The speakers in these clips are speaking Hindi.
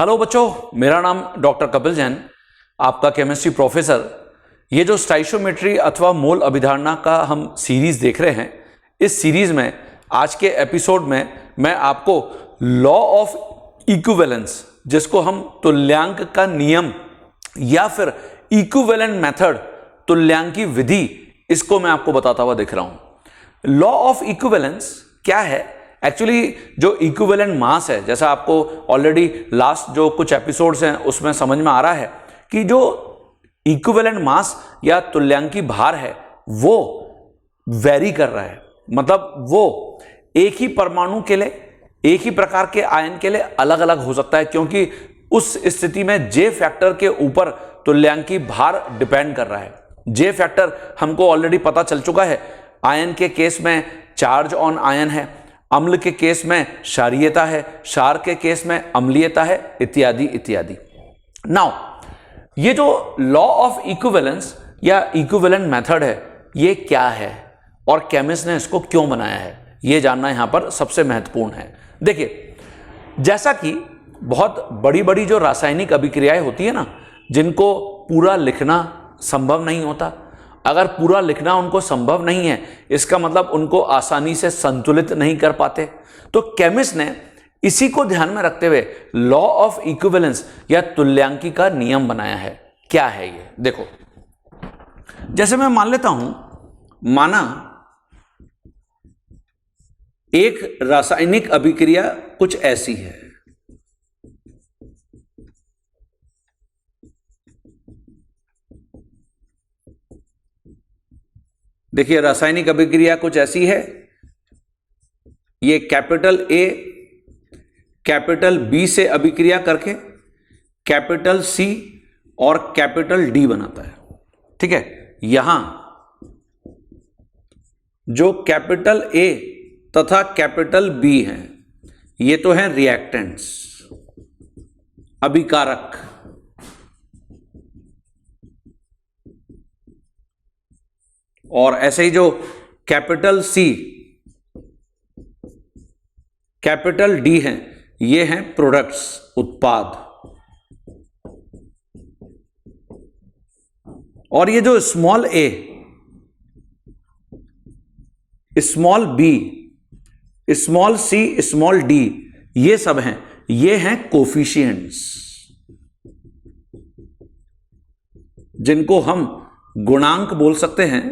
हेलो बच्चों, मेरा नाम डॉक्टर कपिल जैन, आपका केमिस्ट्री प्रोफेसर। ये जो स्टाइशियोमेट्री अथवा मोल अभिधारणा का हम सीरीज देख रहे हैं, इस सीरीज में आज के एपिसोड में मैं आपको लॉ ऑफ इक्विवेलेंस, जिसको हम तुल्यांक का नियम या फिर इक्विवेलेंट मेथड, तुल्यांकी विधि, इसको मैं आपको बताता हुआ दिख रहा हूं। लॉ ऑफ इक्विवेलेंस क्या है? एक्चुअली जो इक्विवेलेंट मास है, जैसा आपको ऑलरेडी लास्ट जो कुछ एपिसोड्स हैं उसमें समझ में आ रहा है कि जो इक्विवेलेंट मास या तुल्यांकी भार है वो वेरी कर रहा है। मतलब वो एक ही परमाणु के लिए, एक ही प्रकार के आयन के लिए अलग अलग हो सकता है, क्योंकि उस स्थिति में जे फैक्टर के ऊपर तुल्यांकी भार डिपेंड कर रहा है। जे फैक्टर हमको ऑलरेडी पता चल चुका है। आयन के केस में चार्ज ऑन आयन है, अम्ल के केस में क्षारीयता है, क्षार के केस में अम्लीयता है, इत्यादि इत्यादि। नाउ ये जो लॉ ऑफ इक्विवेलेंस या इक्विवेलेंट मेथड है, ये क्या है और केमिस्ट ने इसको क्यों बनाया है, ये जानना यहां पर सबसे महत्वपूर्ण है। देखिए, जैसा कि बहुत बड़ी बड़ी जो रासायनिक अभिक्रियाएं होती है ना, जिनको पूरा लिखना संभव नहीं होता, अगर पूरा लिखना उनको संभव नहीं है, इसका मतलब उनको आसानी से संतुलित नहीं कर पाते। तो केमिस्ट ने इसी को ध्यान में रखते हुए लॉ ऑफ इक्विवेलेंस या तुल्यांकी का नियम बनाया है। क्या है ये? देखो, जैसे मैं मान लेता हूं, माना एक रासायनिक अभिक्रिया कुछ ऐसी है। देखिए, रासायनिक अभिक्रिया कुछ ऐसी है। ये कैपिटल ए कैपिटल बी से अभिक्रिया करके कैपिटल सी और कैपिटल डी बनाता है। ठीक है, यहां जो कैपिटल ए तथा कैपिटल बी हैं, ये तो हैं रिएक्टेंट्स, अभिकारक। और ऐसे ही जो कैपिटल सी कैपिटल डी हैं, ये हैं प्रोडक्ट्स, उत्पाद। और ये जो स्मॉल ए, small B, small C, small D, ये सब हैं, ये हैं कोफिशिएंट्स, जिनको हम गुणांक बोल सकते हैं।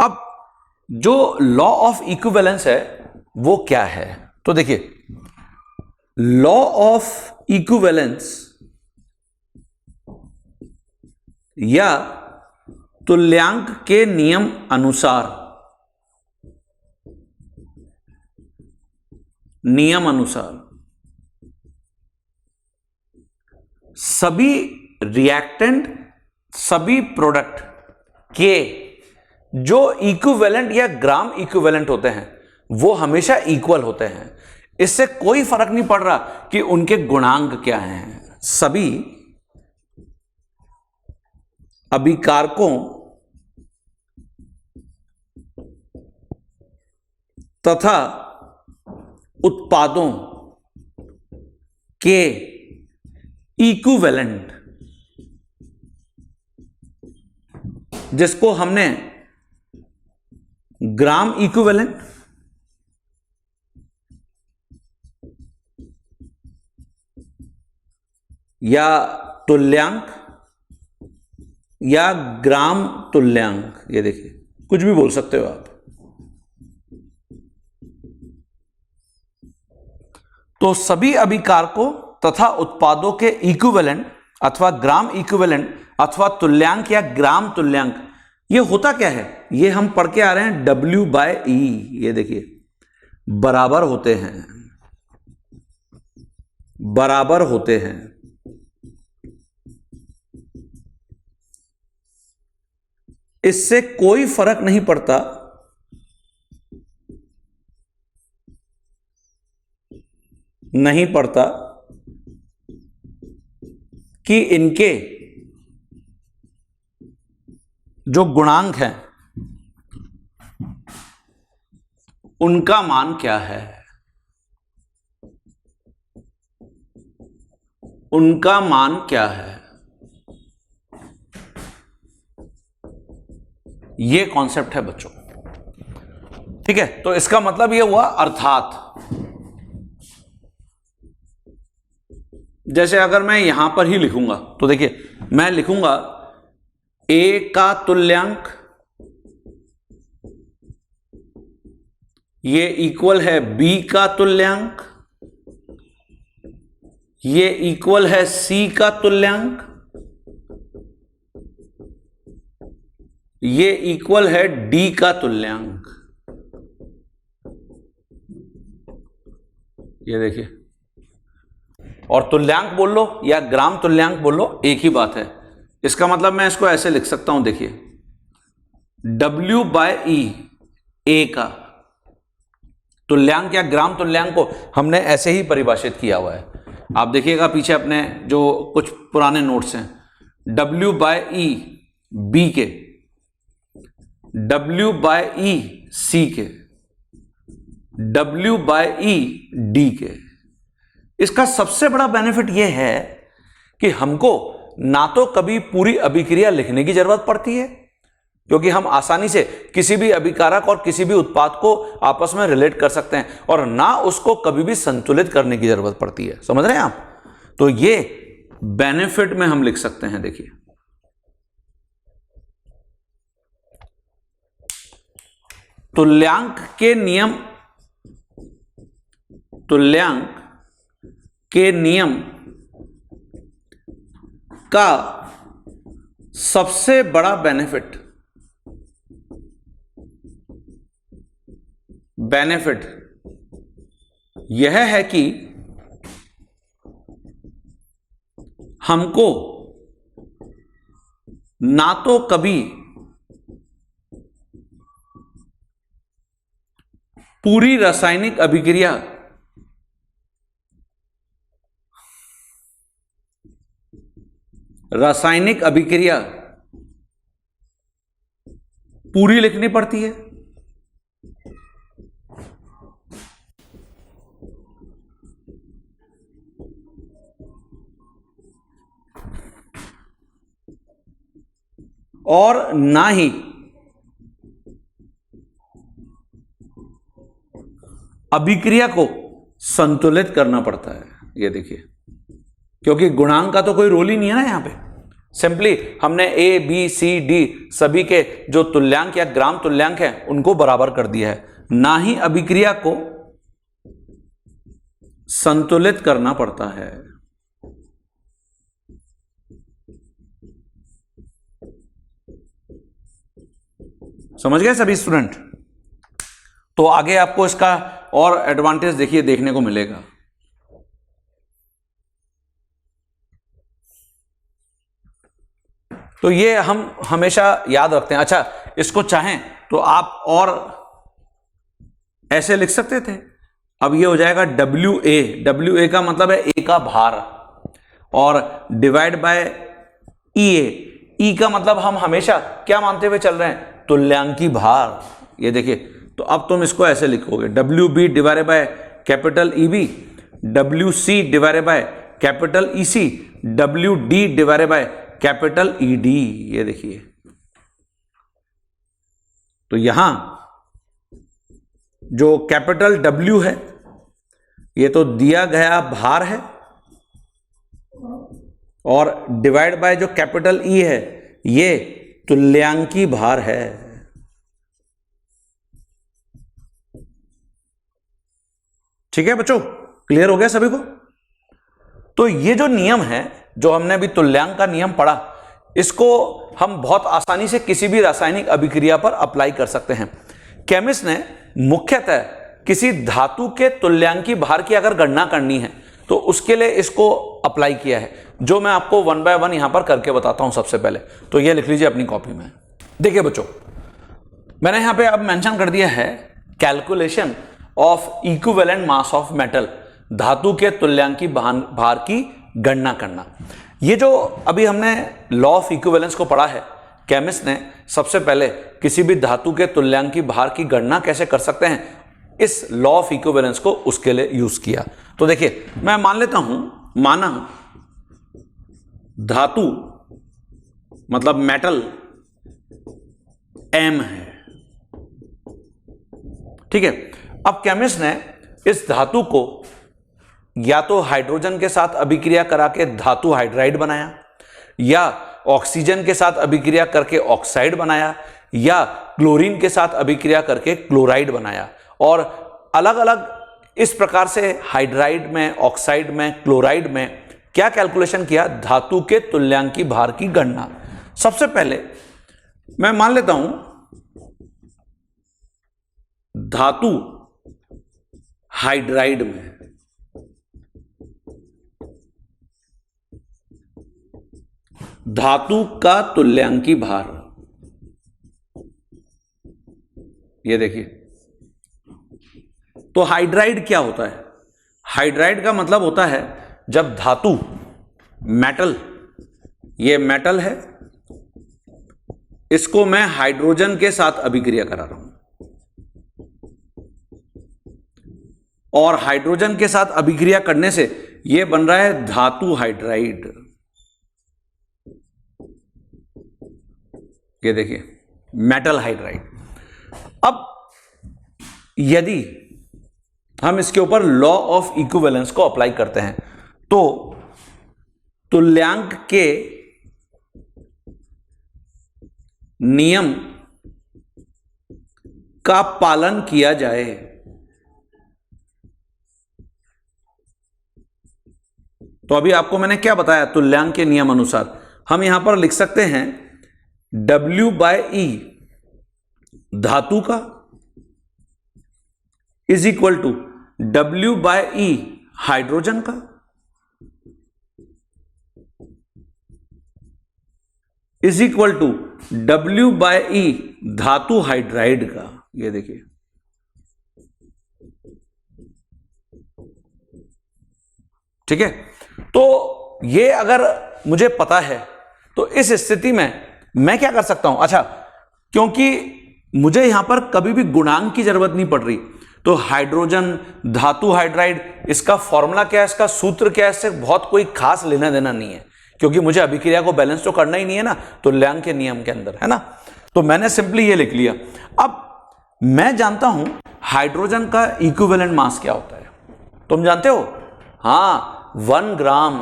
अब जो लॉ ऑफ इक्विवेलेंस है वो क्या है? तो देखिए, लॉ ऑफ इक्विवेलेंस या तुल्यांक के नियम अनुसार, सभी रिएक्टेंट, सभी प्रोडक्ट के जो इक्विवेलेंट या ग्राम इक्विवेलेंट होते हैं वो हमेशा इक्वल होते हैं। इससे कोई फर्क नहीं पड़ रहा कि उनके गुणांक क्या हैं। सभी अभिकारकों तथा उत्पादों के इक्विवेलेंट, जिसको हमने ग्राम इक्विवेलेंट या तुल्यांक या ग्राम तुल्यांक, ये देखिए कुछ भी बोल सकते हो आप। तो सभी अभिकारकों तथा उत्पादों के इक्विवेलेंट अथवा ग्राम इक्विवेलेंट अथवा तुल्यांक या ग्राम तुल्यांक, ये होता क्या है? ये हम पढ़ के आ रहे हैं W/E। ये देखिए, बराबर होते हैं, बराबर होते हैं। इससे कोई फर्क नहीं पड़ता कि इनके जो गुणांक हैं उनका मान क्या है। उनका मान क्या है। ये कॉन्सेप्ट है बच्चों, ठीक है। तो इसका मतलब ये हुआ, अर्थात जैसे अगर मैं यहां पर ही लिखूंगा तो देखिए, मैं लिखूंगा ए का तुल्यांक ये इक्वल है बी का तुल्यांक, ये इक्वल है सी का तुल्यांक, ये इक्वल है डी का तुल्यांक। ये देखिए, और तुल्यांक बोल लो या ग्राम तुल्यांक बोल लो, एक ही बात है। इसका मतलब मैं इसको ऐसे लिख सकता हूं, देखिए W/E ए का तुल्यांक या ग्राम तुल्यांक को हमने ऐसे ही परिभाषित किया हुआ है। आप देखिएगा पीछे अपने जो कुछ पुराने नोट्स हैं, W/E बी के, W/E सी के, W/E डी के। इसका सबसे बड़ा बेनिफिट यह है कि हमको ना तो कभी पूरी अभिक्रिया लिखने की जरूरत पड़ती है, क्योंकि हम आसानी से किसी भी अभिकारक और किसी भी उत्पाद को आपस में रिलेट कर सकते हैं, और ना उसको कभी भी संतुलित करने की जरूरत पड़ती है। समझ रहे हैं आप? तो ये बेनिफिट में हम लिख सकते हैं। देखिए, तुल्यांक के नियम का सबसे बड़ा बेनिफिट यह है कि हमको ना तो कभी पूरी रासायनिक अभिक्रिया पूरी लिखनी पड़ती है, और ना ही अभिक्रिया को संतुलित करना पड़ता है। ये देखिए, क्योंकि गुणांक का तो कोई रोल ही नहीं है ना यहां पे। सिंपली हमने ए बी सी डी सभी के जो तुल्यांक या ग्राम तुल्यांक है उनको बराबर कर दिया है, ना ही अभिक्रिया को संतुलित करना पड़ता है। समझ गए सभी स्टूडेंट? तो आगे आपको इसका और एडवांटेज देखिए देखने को मिलेगा। तो ये हम हमेशा याद रखते हैं। अच्छा, इसको चाहें तो आप और ऐसे लिख सकते थे। अब ये हो जाएगा WA का मतलब है ए का भार, और डिवाइड बाय EA, ई का मतलब हम हमेशा क्या मानते हुए चल रहे हैं, तुल्यांकी भार। ये देखिए, तो अब तुम इसको ऐसे लिखोगे WB divided by capital EB, WC divided by capital EC, WD divided by capital ED। ये देखिए, तो यहां जो कैपिटल W है ये तो दिया गया भार है, और डिवाइड बाय जो कैपिटल E है ये तुल्यांकी भार है। ठीक है बच्चों, क्लियर हो गया सभी को? तो ये जो नियम है, जो हमने अभी तुल्यांक का नियम पढ़ा, इसको हम बहुत आसानी से किसी भी रासायनिक अभिक्रिया पर अप्लाई कर सकते हैं। केमिस्ट ने मुख्यतः किसी धातु के तुल्यांकी भार की अगर गणना करनी है तो उसके लिए इसको अप्लाई किया है, जो मैं आपको 1 बाय 1 यहां पर करके बताता हूं। सबसे पहले तो ये लिख लीजिए अपनी कॉपी में। देखिए बच्चों, मैंने यहां पे अब मेंशन कर दिया है calculation of equivalent mass of metal, धातु के तुल्यांकी भार की गणना करना। ये जो अभी हमने लॉ ऑफ इक्विवेलेंस को पढ़ा है, केमिस्ट ने सबसे पहले किसी भी धातु के तुल्यांकी भार की गणना कैसे कर सकते हैं, इस लॉ ऑफ इक्विवेलेंस को उसके लिए यूज किया। तो देखिए, मैं मान लेता हूं, माना धातु मतलब मेटल M है। ठीक है, अब केमिस्ट ने इस धातु को या तो हाइड्रोजन के साथ अभिक्रिया करा के धातु हाइड्राइड बनाया, या ऑक्सीजन के साथ अभिक्रिया करके ऑक्साइड बनाया, या क्लोरीन के साथ अभिक्रिया करके क्लोराइड बनाया। और अलग अलग इस प्रकार से हाइड्राइड में, ऑक्साइड में, क्लोराइड में क्या कैलकुलेशन किया, धातु के तुल्यांकी भार की गणना। सबसे पहले मैं मान लेता हूं धातु हाइड्राइड में धातु का तुल्यांकी भार, ये देखिए। तो हाइड्राइड क्या होता है? हाइड्राइड का मतलब होता है जब धातु मेटल, ये मेटल है, इसको मैं हाइड्रोजन के साथ अभिक्रिया करा रहा हूं, और हाइड्रोजन के साथ अभिक्रिया करने से यह बन रहा है धातु हाइड्राइड। ये देखिए, मेटल हाइड्राइड। अब यदि हम इसके ऊपर लॉ ऑफ इक्विवेलेंस को अप्लाई करते हैं तो तुल्यांक के नियम का पालन किया जाए तो अभी आपको मैंने क्या बताया, तुल्यांक के नियम अनुसार हम यहां पर लिख सकते हैं W/E धातु का is equal to W/E hydrogen का इज इक्वल टू W/E धातु हाइड्राइड का। ये देखिए, ठीक है। तो ये अगर मुझे पता है तो इस स्थिति में मैं क्या कर सकता हूं, अच्छा, क्योंकि मुझे यहां पर कभी भी गुणांक की जरूरत नहीं पड़ रही, तो हाइड्रोजन, धातु हाइड्राइड, इसका फॉर्मूला क्या है, इसका सूत्र क्या है, इससे बहुत कोई खास लेना देना नहीं है, क्योंकि मुझे अभिक्रिया को बैलेंस तो करना ही नहीं है ना, तुल्यांक के नियम के अंदर, है ना। तो मैंने सिंपली ये लिख लिया। अब मैं जानता हूं हाइड्रोजन का इक्विवेलेंट मास क्या होता है, तुम जानते हो? हाँ, 1 ग्राम,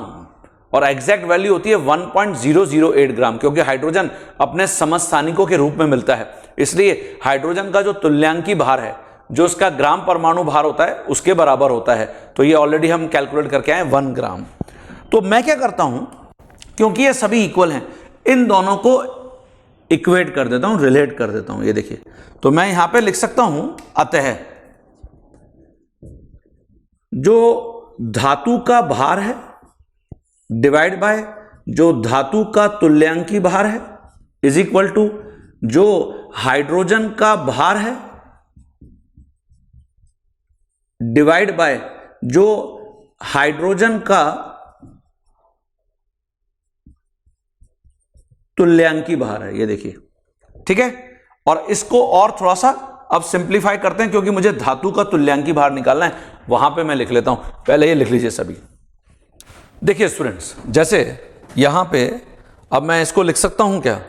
और एग्जैक्ट वैल्यू होती है 1.008 ग्राम, क्योंकि हाइड्रोजन अपने समस्थानिकों के रूप में मिलता है, इसलिए हाइड्रोजन का जो तुल्यांकी भार है, जो उसका ग्राम परमाणु भार होता है, उसके बराबर होता है। तो ये ऑलरेडी हम कैलकुलेट करके आए 1 ग्राम। तो मैं क्या करता हूं, क्योंकि ये सभी इक्वल हैं, इन दोनों को इक्वेट कर देता हूं, रिलेट कर देता हूं। ये देखिए, तो मैं यहां पे लिख सकता हूं अतः जो धातु का भार है डिवाइड बाय जो धातु का तुल्यांकी भार है इज इक्वल टू जो हाइड्रोजन का भार है डिवाइड बाय जो हाइड्रोजन का तुल्यांकी भार है। ये देखिए, ठीक है। और इसको और थोड़ा सा अब सिंप्लीफाई करते हैं, क्योंकि मुझे धातु का तुल्यांकी भार निकालना है, वहां पे मैं लिख लेता हूं। पहले ये लिख लीजिए सभी। देखिए स्टूडेंट्स, जैसे यहां पे अब मैं इसको लिख सकता हूं क्या,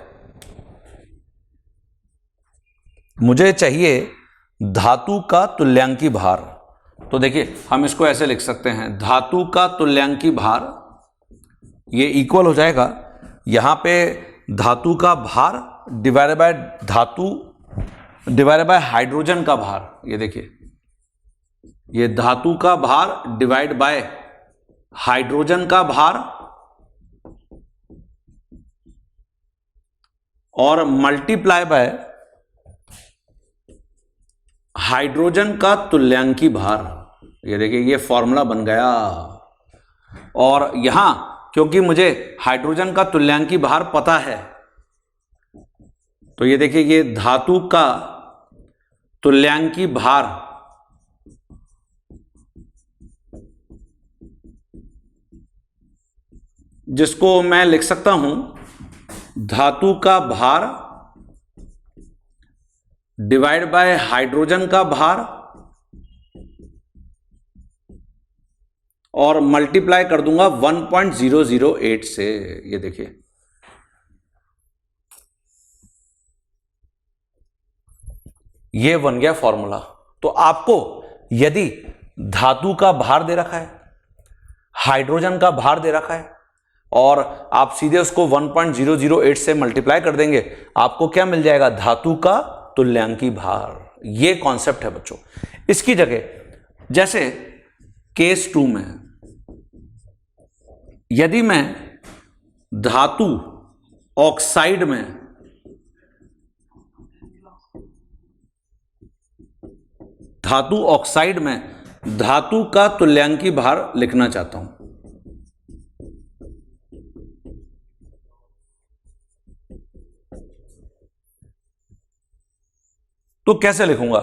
मुझे चाहिए धातु का तुल्यांकी भार, तो देखिए हम इसको ऐसे लिख सकते हैं, धातु का तुल्यांकी भार, ये इक्वल हो जाएगा यहां पे धातु का भार डिवाइड बाय धातु डिवाइड बाय हाइड्रोजन का भार। ये देखिए, ये धातु का भार डिवाइड बाय हाइड्रोजन का भार और मल्टीप्लाई बाय हाइड्रोजन का तुल्यांकी भार। ये देखिए, ये फॉर्मूला बन गया। और यहां क्योंकि मुझे हाइड्रोजन का तुल्यांकी भार पता है, तो ये देखिए, ये धातु का तुल्यांकी भार जिसको मैं लिख सकता हूं धातु का भार डिवाइड बाय हाइड्रोजन का भार और मल्टीप्लाई कर दूंगा 1.008 से। ये देखिए, ये बन गया फॉर्मूला। तो आपको यदि धातु का भार दे रखा है, हाइड्रोजन का भार दे रखा है, और आप सीधे उसको 1.008 से मल्टीप्लाई कर देंगे, आपको क्या मिल जाएगा? धातु का तुल्यांकी भार। ये कॉन्सेप्ट है बच्चों। इसकी जगह जैसे केस 2 में यदि मैं धातु ऑक्साइड में धातु का तुल्यांकी भार लिखना चाहता हूं, तो कैसे लिखूंगा?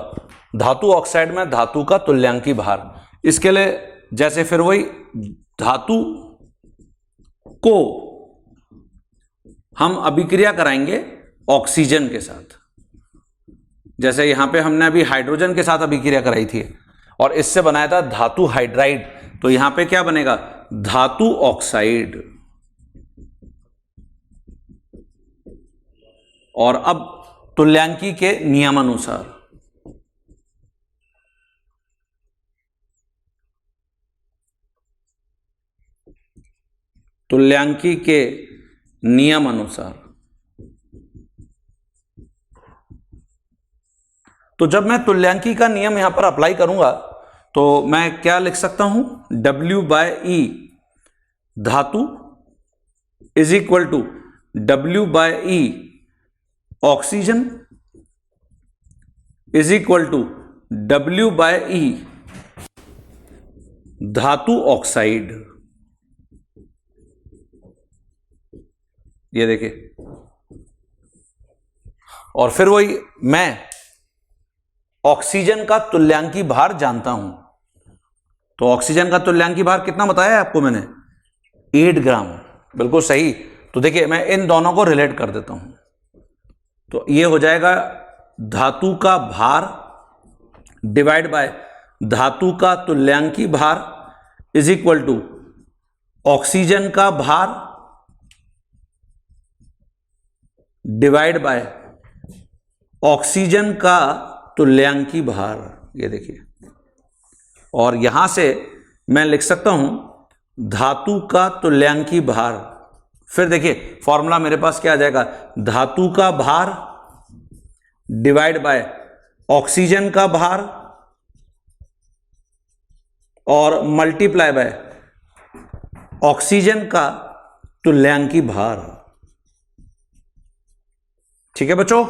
धातु ऑक्साइड में धातु का तुल्यांकी भार। इसके लिए जैसे फिर वही धातु को हम अभिक्रिया कराएंगे ऑक्सीजन के साथ। जैसे यहां पे हमने अभी हाइड्रोजन के साथ अभिक्रिया कराई थी और इससे बनाया था धातु हाइड्राइड, तो यहां पे क्या बनेगा? धातु ऑक्साइड। और अब तुल्यांकी के नियमानुसार तो जब मैं तुल्यांकी का नियम यहां पर अप्लाई करूंगा तो मैं क्या लिख सकता हूं? W/E धातु is equal to W/E oxygen is equal to W/E धातु ऑक्साइड। ये देखिए, और फिर वही मैं ऑक्सीजन का तुल्यांकी भार जानता हूं, तो ऑक्सीजन का तुल्यांकी भार कितना बताया है आपको मैंने? 8 ग्राम। बिल्कुल सही। तो देखिए, मैं इन दोनों को रिलेट कर देता हूं, तो ये हो जाएगा धातु का भार डिवाइड बाय धातु का तुल्यांकी भार इज इक्वल टू ऑक्सीजन का भार डिवाइड बाय ऑक्सीजन का तुल्यांकी भार। ये देखिए, और यहां से मैं लिख सकता हूं धातु का तुल्यांकी भार। फिर देखिए, फॉर्मूला मेरे पास क्या आ जाएगा? धातु का भार डिवाइड बाय ऑक्सीजन का भार और मल्टीप्लाई बाय ऑक्सीजन का तुल्यांकी भार। ठीक है बच्चों,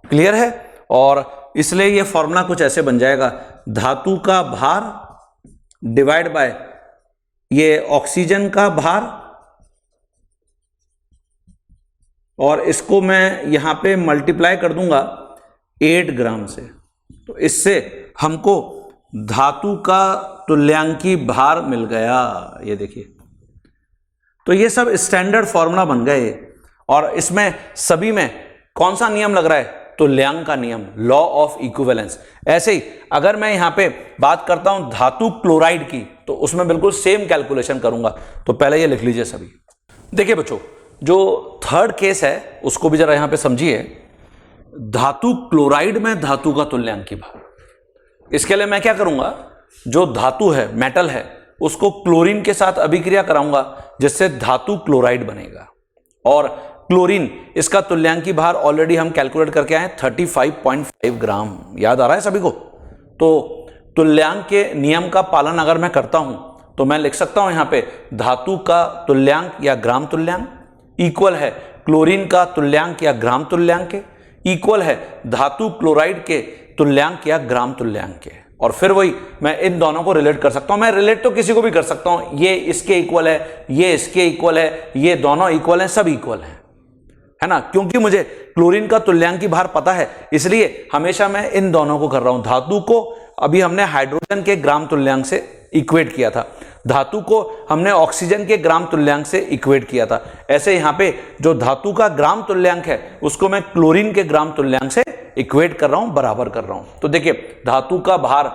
क्लियर है? और इसलिए यह फॉर्मूला कुछ ऐसे बन जाएगा, धातु का भार डिवाइड बाय ये ऑक्सीजन का भार, और इसको मैं यहां पे मल्टीप्लाई कर दूंगा 8 ग्राम से, तो इससे हमको धातु का तुल्यांकी भार मिल गया। ये देखिए, तो ये सब स्टैंडर्ड फॉर्मूला बन गए। और इसमें सभी में कौन सा नियम लग रहा है? तुल्यांक का नियम, लॉ ऑफ इक्विवेलेंस। ऐसे ही अगर मैं यहां पे बात करता हूं धातु क्लोराइड की, तो उसमें बिल्कुल सेम कैलकुलेशन करूंगा। तो पहले ये लिख लीजिए सभी। देखिए बच्चों, जो थर्ड केस है उसको भी जरा यहां पे समझिए। धातु क्लोराइड में धातु का तुल्यांकी भार। इसके लिए मैं क्या करूंगा? जो धातु है, मेटल है, उसको क्लोरीन के साथ अभिक्रिया कराऊंगा, जिससे धातु क्लोराइड बनेगा। और क्लोरीन, इसका तुल्यांकी भार ऑलरेडी हम कैलकुलेट करके आए 35.5 ग्राम। याद आ रहा है सभी को? तो तुल्यांक के नियम का पालन अगर मैं करता हूं तो मैं लिख सकता हूं यहां पे धातु का तुल्यांक या ग्राम तुल्यांक इक्वल है क्लोरीन का तुल्यांक या ग्राम तुल्यांक के, इक्वल है धातु क्लोराइड के तुल्यांक या ग्राम तुल्यांक के। और फिर वही मैं इन दोनों को रिलेट कर सकता हूं। मैं रिलेट तो किसी को भी कर सकता हूं, ये इसके इक्वल है, ये इसके इक्वल है, ये दोनों इक्वल हैं, सब इक्वल हैं, है ना? क्योंकि मुझे क्लोरीन का तुल्यांकी भार पता है, इसलिए हमेशा मैं इन दोनों को कर रहा हूं। धातु को अभी हमने हाइड्रोजन के ग्राम तुल्यांक से इक्वेट किया था, धातु को हमने ऑक्सीजन के ग्राम तुल्यांक से इक्वेट किया था। ऐसे यहां पे जो धातु का ग्राम तुल्यांक है उसको मैं क्लोरीन के ग्राम तुल्यांक से इक्वेट कर रहा हूं, बराबर कर रहा हूं। तो देखिए, धातु का भार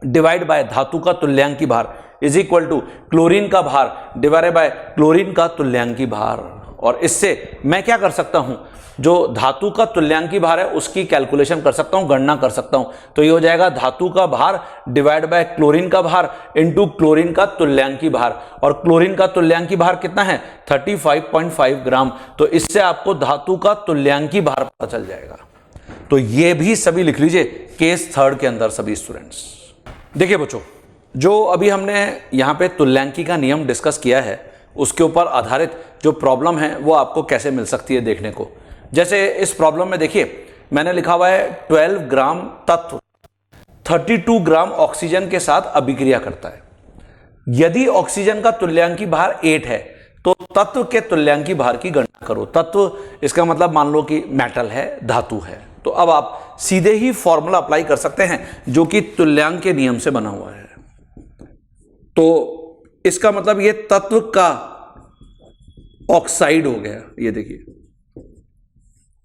डिवाइड बाय धातु का तुल्यांकी भार, इज इक्वल टू क्लोरीन का भार डिवाइडेड बाय क्लोरीन का तुल्यांकी भार। और इससे मैं क्या कर सकता हूं, जो धातु का तुल्यांकी भार है उसकी कैलकुलेशन कर सकता हूं, गणना कर सकता हूं। तो ये हो जाएगा धातु का भार डिवाइड बाय क्लोरीन का भार इनटू क्लोरीन का तुल्यांकी भार। और क्लोरीन का तुल्यांकी भार कितना है 35.5 ग्राम। तो इससे आपको धातु का तुल्यांकी भार पता चल जाएगा। तो ये भी सभी लिख लीजिए केस थर्ड के अंदर सभी स्टूडेंट्स। देखिए बच्चों, जो अभी हमने यहां पे तुल्यांकी का नियम डिस्कस किया है उसके ऊपर आधारित जो प्रॉब्लम है वो आपको कैसे मिल सकती है देखने को। जैसे इस प्रॉब्लम में देखिए मैंने लिखा हुआ है 12 ग्राम तत्व 32 ग्राम ऑक्सीजन के साथ अभिक्रिया करता है। यदि ऑक्सीजन का तुल्यांकी भार 8 है तो तत्व के तुल्यांकी भार की गणना करो। तत्व इसका मतलब मान लो कि मेटल है, धातु है। तो अब आप सीधे ही फॉर्मूला अप्लाई कर सकते हैं जो कि तुल्यांक के नियम से बना हुआ है। तो इसका मतलब ये तत्व का ऑक्साइड हो गया, ये देखिए।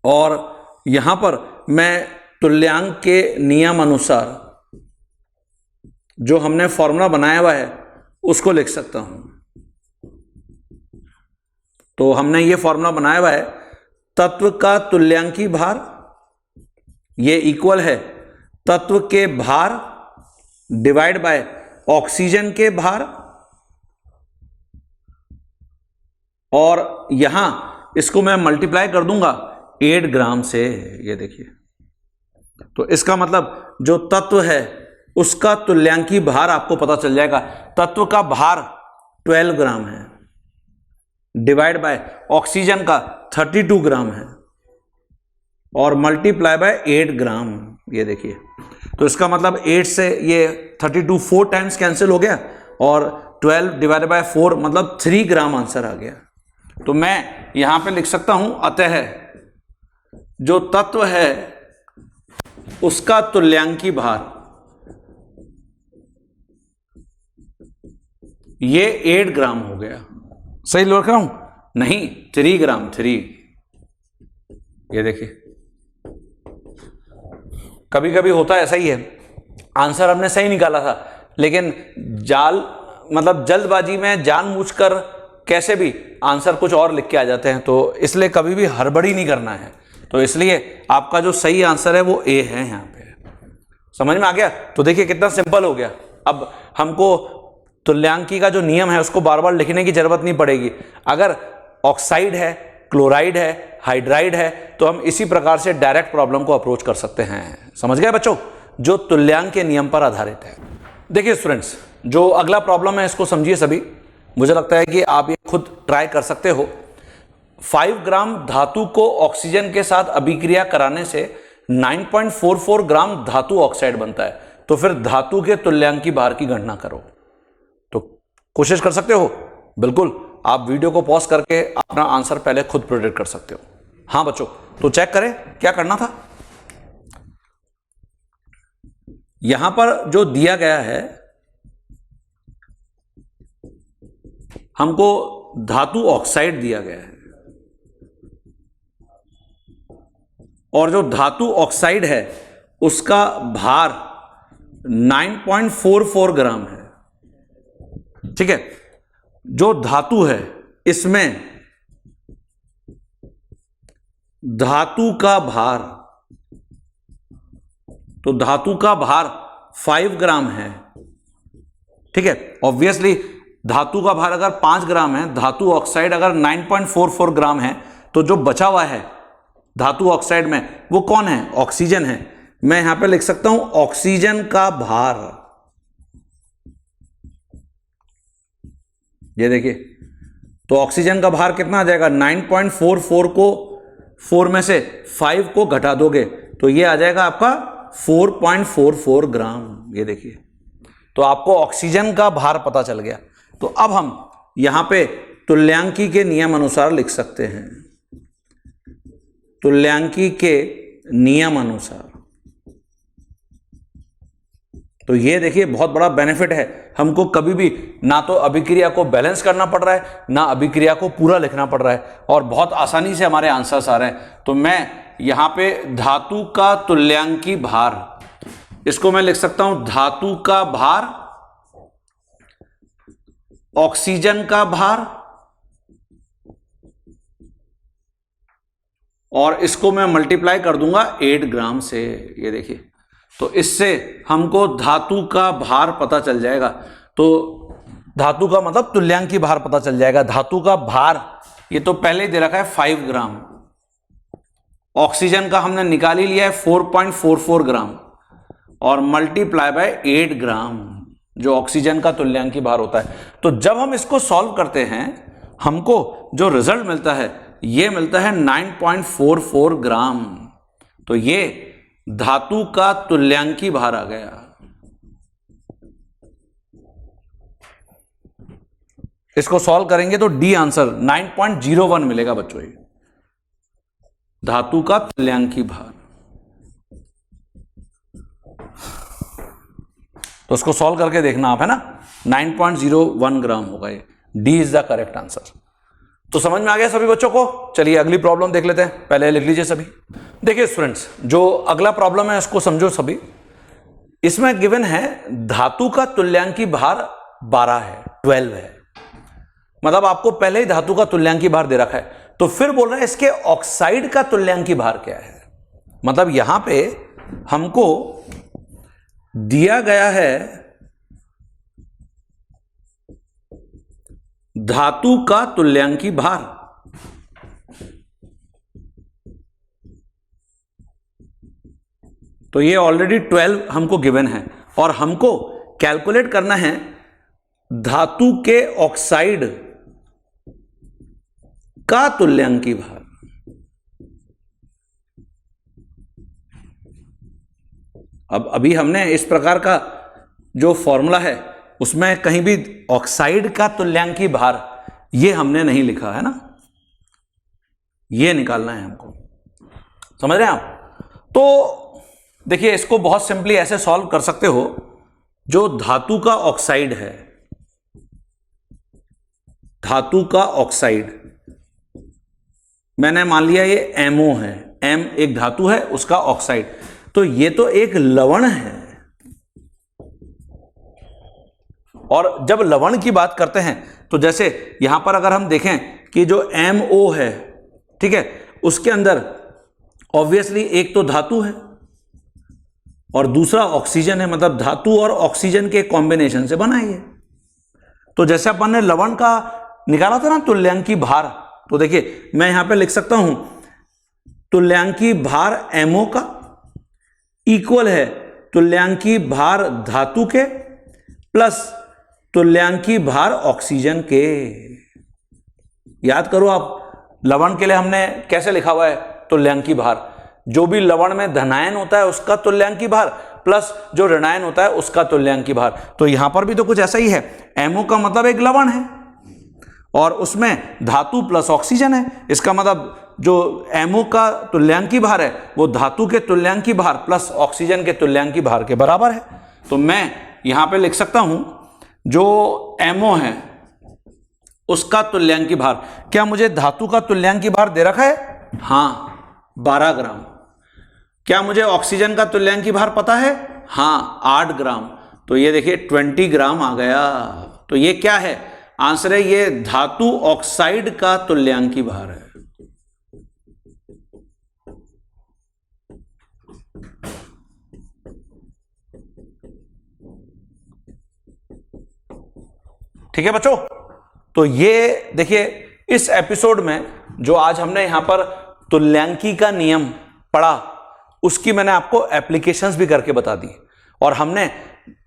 और यहां पर मैं तुल्यांक के नियम अनुसार जो हमने फॉर्मूला बनाया हुआ है उसको लिख सकता हूं। तो हमने ये फॉर्मूला बनाया हुआ है, तत्व का तुल्यांकी भार ये इक्वल है तत्व के भार डिवाइड बाय ऑक्सीजन के भार। और यहां इसको मैं मल्टीप्लाई कर दूंगा 8 ग्राम से, ये देखिए। तो इसका मतलब जो तत्व है उसका तुल्यांकी भार आपको पता चल जाएगा। तत्व का भार 12 ग्राम है डिवाइड बाय ऑक्सीजन का 32 ग्राम है और मल्टीप्लाई बाय 8 ग्राम, ये देखिए। तो इसका मतलब 8 से ये 32 4 टाइम्स कैंसिल हो गया और 12 डिवाइडेड बाय 4 मतलब 3 ग्राम आंसर आ गया। तो मैं यहां पे लिख सकता हूं अतः जो तत्व है उसका तुल्यांकी भार ये 8 ग्राम हो गया। सही लिख रहा हूं? नहीं, 3 ग्राम, 3। ये देखिए, कभी कभी होता ऐसा ही है, आंसर हमने सही निकाला था लेकिन जल्दबाजी में जानबूझकर कैसे भी आंसर कुछ और लिख के आ जाते हैं। तो इसलिए कभी भी हड़बड़ी नहीं करना है। तो इसलिए आपका जो सही आंसर है वो ए है। यहां पे समझ में आ गया? तो देखिए कितना सिंपल हो गया। अब हमको तुल्यांकी का जो नियम है उसको बार बार लिखने की जरूरत नहीं पड़ेगी। अगर ऑक्साइड है, क्लोराइड है, हाइड्राइड है तो हम इसी प्रकार से डायरेक्ट प्रॉब्लम को अप्रोच कर सकते हैं। समझ गए बच्चों? जो तुल्यांक के नियम पर आधारित है। देखिए स्टूडेंट्स, जो अगला प्रॉब्लम है इसको समझिए सभी। मुझे लगता है कि आप ये खुद ट्राई कर सकते हो। 5 ग्राम धातु को ऑक्सीजन के साथ अभिक्रिया कराने से 9.44 ग्राम धातु ऑक्साइड बनता है। तो फिर धातु के तुल्यांकी भार की गणना करो। तो कोशिश कर सकते हो? बिल्कुल, आप वीडियो को पॉज करके अपना आंसर पहले खुद प्रेडिक्ट कर सकते हो। हाँ बच्चों, तो चेक करें क्या करना था। यहां पर जो दिया गया है, हमको धातु ऑक्साइड दिया गया है और जो धातु ऑक्साइड है उसका भार 9.44 ग्राम है। ठीक है, जो धातु है इसमें धातु का भार, तो धातु का भार 5 ग्राम है। ठीक है, ऑब्वियसली धातु का भार अगर 5 ग्राम है, धातु ऑक्साइड अगर 9.44 ग्राम है, तो जो बचा हुआ है धातु ऑक्साइड में वो कौन है? ऑक्सीजन है। मैं यहां पे लिख सकता हूं ऑक्सीजन का भार। ये देखिए, तो ऑक्सीजन का भार कितना आ जाएगा? 9.44 को 4 में से 5 को घटा दोगे तो ये आ जाएगा आपका 4.44 ग्राम। ये देखिए, तो आपको ऑक्सीजन का भार पता चल गया। तो अब हम यहां पे तुल्यांकी के नियम अनुसार लिख सकते हैं। तुल्यांकी के नियम अनुसार, तो ये देखिए बहुत बड़ा बेनिफिट है। हमको कभी भी ना तो अभिक्रिया को बैलेंस करना पड़ रहा है, ना अभिक्रिया को पूरा लिखना पड़ रहा है और बहुत आसानी से हमारे आंसर्स आ रहे हैं। तो मैं यहां पे धातु का तुल्यांकी भार, इसको मैं लिख सकता हूं धातु का भार ऑक्सीजन का भार, और इसको मैं मल्टीप्लाई कर दूंगा 8 ग्राम से। ये देखिए, तो इससे हमको धातु का भार पता चल जाएगा। तो धातु का मतलब तुल्यांकी भार पता चल जाएगा। धातु का भार ये तो पहले ही दे रखा है 5 ग्राम, ऑक्सीजन का हमने निकाल ही लिया है 4.44 ग्राम, और मल्टीप्लाई बाय 8 ग्राम जो ऑक्सीजन का तुल्यांकी भार होता है। तो जब हम इसको सॉल्व करते हैं, हमको जो रिजल्ट मिलता है ये मिलता है 9.44 ग्राम। तो ये धातु का तुल्यांकी भार आ गया। इसको सॉल्व करेंगे तो डी आंसर 9.01 मिलेगा बच्चों। ये धातु का तुल्यांकी भार। तो इसको सॉल्व करके देखना आप, है ना। 9.01 ग्राम होगा ये। D is the correct answer. तो समझ में आ गया सभी बच्चों को। चलिए अगली प्रॉब्लम देख लेते हैं। पहले लिख लीजिए सभी। देखिए स्टूडेंट्स, जो अगला प्रॉब्लम है उसको समझो सभी। इसमें गिवन है धातु का तुल्यांकी भार 12 है, 12 है। मतलब आपको पहले ही धातु का तुल्यांकी भार दे रखा है। तो फिर बोल रहा है इसके ऑक्साइड का तुल्यांकी भार क्या है। मतलब यहां पे हमको दिया गया है धातु का तुल्यांकी भार। तो ये ऑलरेडी 12 हमको गिवन है, और हमको कैलकुलेट करना है धातु के ऑक्साइड का तुल्यांकी भार। अब अभी हमने इस प्रकार का जो फॉर्मूला है उसमें कहीं भी ऑक्साइड का तुल्यांकी भार ये हमने नहीं लिखा है ना, ये निकालना है हमको। समझ रहे हैं आप। तो देखिए इसको बहुत सिंपली ऐसे सॉल्व कर सकते हो। जो धातु का ऑक्साइड है, धातु का ऑक्साइड मैंने मान लिया ये एमओ है, एम एक धातु है उसका ऑक्साइड, तो ये तो एक लवण है। और जब लवण की बात करते हैं तो जैसे यहां पर अगर हम देखें कि जो MO है, ठीक है, उसके अंदर ऑब्वियसली एक तो धातु है और दूसरा ऑक्सीजन है। मतलब धातु और ऑक्सीजन के कॉम्बिनेशन से बना है ये। तो जैसे अपन ने लवण का निकाला था ना तुल्यांकी भार, तो देखिए मैं यहां पे लिख सकता हूं तुल्यांकी भार MO का इक्वल है तुल्यांकी भार धातु के प्लस तुल्यांकी भार ऑक्सीजन के। याद करो आप, लवण के लिए हमने कैसे लिखा हुआ है तुल्यांकी भार। जो भी लवण में धनायन होता है उसका तुल्यांकी भार प्लस जो ऋणायन होता है उसका तुल्यांकी भार। तो यहां पर भी तो कुछ ऐसा ही है। MO का मतलब एक लवण है और उसमें धातु प्लस ऑक्सीजन है। इसका मतलब जो MO का तुल्यांकी भार है वो धातु के तुल्यांकी भार प्लस ऑक्सीजन के तुल्यांकी भार के बराबर है। तो मैं यहां पे लिख सकता हूं जो MO है उसका तुल्यांकी भार। क्या मुझे धातु का तुल्यांकी भार दे रखा है? हाँ, 12 ग्राम। क्या मुझे ऑक्सीजन का तुल्यांकी भार पता है? हाँ, 8 ग्राम। तो ये देखिए 20 ग्राम आ गया। तो ये क्या है? आंसर है ये धातु ऑक्साइड का तुल्यांकी भार है। ठीक है बच्चों। तो ये देखिए इस एपिसोड में जो आज हमने यहां पर तुल्यांकी का नियम पढ़ा उसकी मैंने आपको एप्लीकेशंस भी करके बता दी, और हमने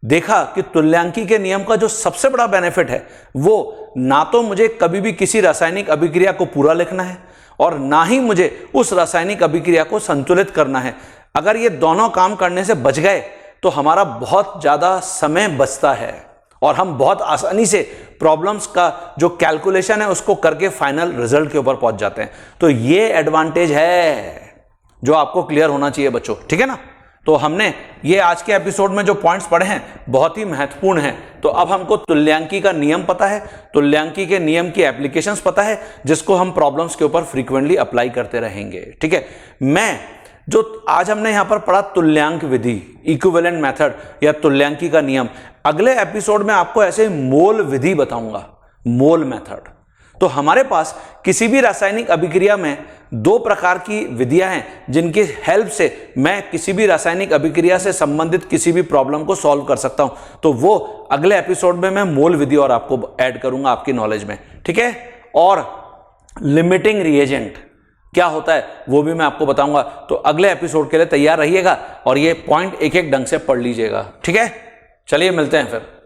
देखा कि तुल्यांकी के नियम का जो सबसे बड़ा बेनिफिट है वो ना तो मुझे कभी भी किसी रासायनिक अभिक्रिया को पूरा लिखना है और ना ही मुझे उस रासायनिक अभिक्रिया को संतुलित करना है। अगर ये दोनों काम करने से बच गए तो हमारा बहुत ज्यादा समय बचता है और हम बहुत आसानी से प्रॉब्लम्स का जो कैलकुलेशन है उसको करके फाइनल रिजल्ट के ऊपर पहुंच जाते हैं। तो ये एडवांटेज है जो आपको क्लियर होना चाहिए बच्चों, ठीक है ना। तो हमने ये आज के एपिसोड में जो पॉइंट्स पढ़े हैं बहुत ही महत्वपूर्ण हैं। तो अब हमको तुल्यांकी का नियम पता है, तुल्यांकी के नियम की एप्लीकेशंस पता है जिसको हम प्रॉब्लम्स के ऊपर फ्रीक्वेंटली अप्लाई करते रहेंगे, ठीक है। मैं जो आज हमने यहां पर पढ़ा तुल्यांक विधि, इक्विवेलेंट मेथड या तुल्यांकी का नियम, अगले एपिसोड में आपको ऐसे मोल विधि बताऊंगा। मोल मेथड। तो हमारे पास किसी भी रासायनिक अभिक्रिया में दो प्रकार की विधियां हैं जिनकी हेल्प से मैं किसी भी रासायनिक अभिक्रिया से संबंधित किसी भी प्रॉब्लम को सॉल्व कर सकता हूं। तो वो अगले एपिसोड में मैं मोल विधि और आपको ऐड करूंगा आपकी नॉलेज में, ठीक है। और लिमिटिंग रिएजेंट क्या होता है वो भी मैं आपको बताऊंगा। तो अगले एपिसोड के लिए तैयार रहिएगा और ये पॉइंट एक एक ढंग से पढ़ लीजिएगा, ठीक है। चलिए मिलते हैं फिर।